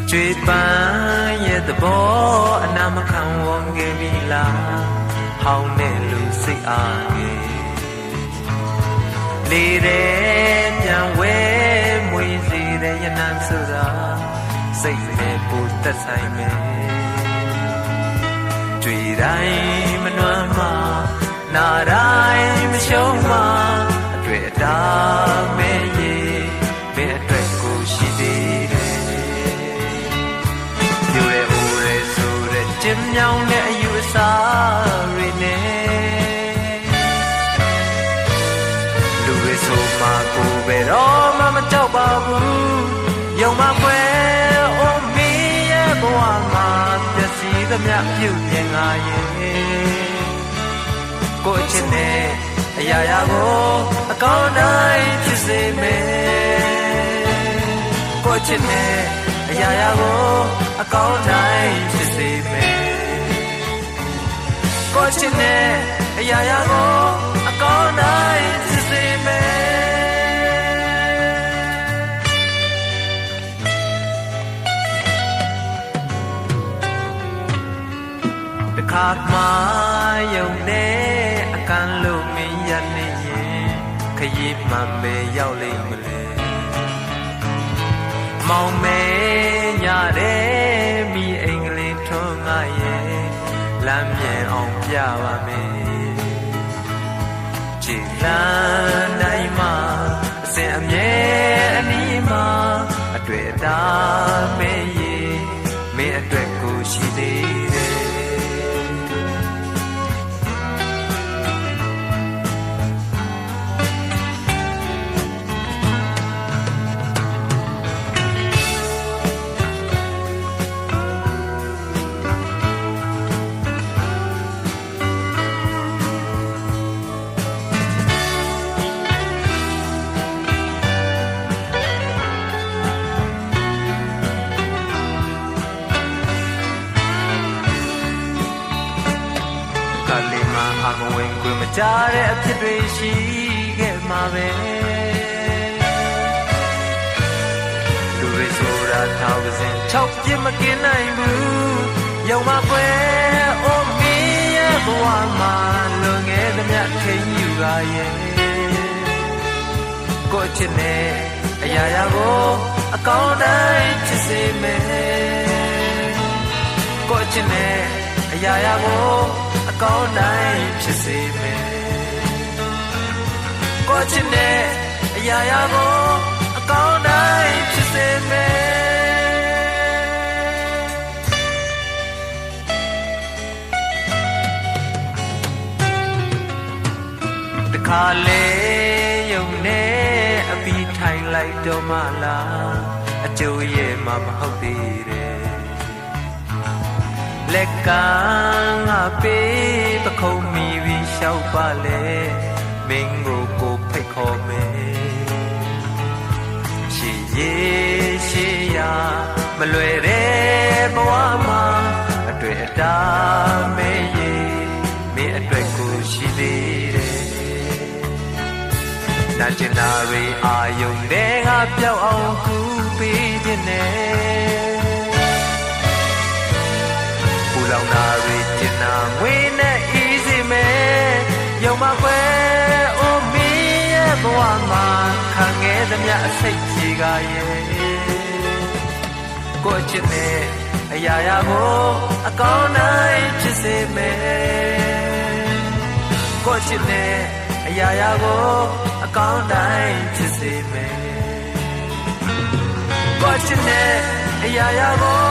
ကျွေးပန်းရဲ့သဘောအနာမခံဝန်ခဲ့ပြီလားဟောင်းနဲ့လူစိတ်အားငယ်လေတဲ့ပြန်ဝဲမွေးစီတဲ့ရနန်းဆိုတာစိတ်နဲ့ပူသက်ဆိုင်မယ်ကျွေးတိုင်းမနှွမ်းမှာနာတိုင်းမရှုံးမှာအတွေ့အတာမဲ့ရဲ့ဘယ်အတွက်ကိုရှိသေးတယ်ပြိုတဲ့အိုးတဲ့ဆိုတဲ့ကျင်းမြောင်းတဲ့အယူအဆတွေနဲ့လူတွေဆိုမှကိုပဲတော့မကြောက်ပါဘူးယုံမခွဲအိုးမီးရဲ့ဘဝမှာပျက်စီးသမျှပြုတ်ပြင်ငါရဲ့ကိုချစ်နဲ့အရာရာကိုအကောင်းတိုင်းဖြစ်စေမယ်ကိုချစ်နဲ့အရာရာကိုအကောင်းတိုင်းဖြစ်စေမယ်ကိုချစ်နဲ့အရာရာကိုအကောင်းတိုင်းဖြစ်စေမယ်တခါမှယုံနဲ့အကန်လို့မင်းရနေရင်ခရီးမှပဲရောက်လိမ့်မလဲမောင်မဲညတဲ့မိအင်္ဂလိပ်ထွန်းငါရဲ့လမ်းမြန်အောင်ပြပါမယ်ခြေလမ်းတိုင်းမှာအစဉ်အမြဲအနီးမှာအတွေ့အတာမဲရဲ့မင်းအတွက်ကိုရှိသေးတယ်အမဝင်ခွင့်မကြတဲ့အဖြစ်တွေရှိခဲ့မှာပဲလူတွေဆိုတာထောက်စင်၆ပြစ်မกินနိုင်ဘူးယုံမကွယ်အိုးမင်းရဲ့ဘဝမှာလွန်ခဲ့သမျှထိန်ယူပါရဲ့ကိုချစ်နဲ့အရာရာကိုအကောင်းတိုင်းဖြစ်စေမယ်ကိုချစ်နဲ့အရာရာကိုအကောင်းတိုင်းဖြစ်စေမယ်ကိုချစ်နဲ့အရာရာကိုအကောင်းတိုင်းဖြစ်စေမယ်တခါလေယုံနဲ့အပီးထိုင်လိုက်တော့မှလားအကျိုးရဲ့မှမဟုတ်သေးတယ်လက်ကငါပေးပခုံးမိပြီးရှောက်ပါလေမင်းကိုဖိတ်ခေါ်မယ်ရှေ့ရေးရှေ့ရမလွယ်တဲ့ဘဝမှာအတွေ့အတာမဲရေးမင်းအတွက်ကိုရှိသေးတယ်နာကျင်နာရီအာယုံတဲ့ငါပြောက်အောင်ကူပေးခြင်းနဲ့လောင်နာရီကျင်နာငွေနဲ့ဤစီမယ်ယုံမခွဲအိုးမင်းရဲ့ဘဝမှာခံခဲ့သမျှအစိတ်ကြီးကရဲ့ကိုချစ်နဲ့အရာရာကိုအကောင်းတိုင်းဖြစ်စေမယ်ကိုချစ်နဲ့အရာရာကိုအကောင်းတိုင်းဖြစ်စေမယ်ကိုချစ်နဲ့အရာရာကို